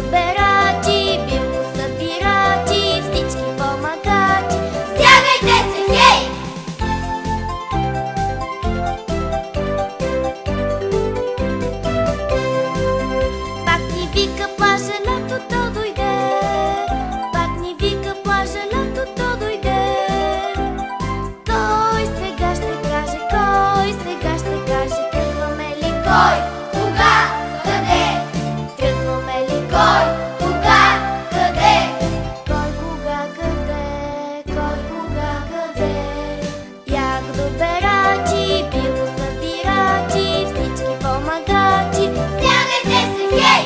добирачи, билкосъбирачи, всички помагачи. Стягайте се, хей! Пак ни вика плажа, лятото дойде. Пак ни вика плажа, лятото дойде. Кой сега ще каже, кой сега ще каже, тръгваме ли? Кой? Кога? Къде? Тръгваме ли? Кой? Кога? Къде? Кой, кога, къде? Кой, кога, къде? Ягодоберачи, билкосъбирачи, всички помагачи. Стягайте се, хей!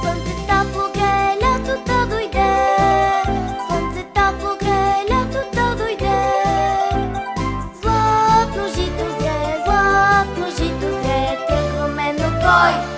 Слънце топло грее, лятото дойде. Слънце топло грее, лятото дойде. Златно жито зрее, златно жито зрее. Тръгваме, но кой?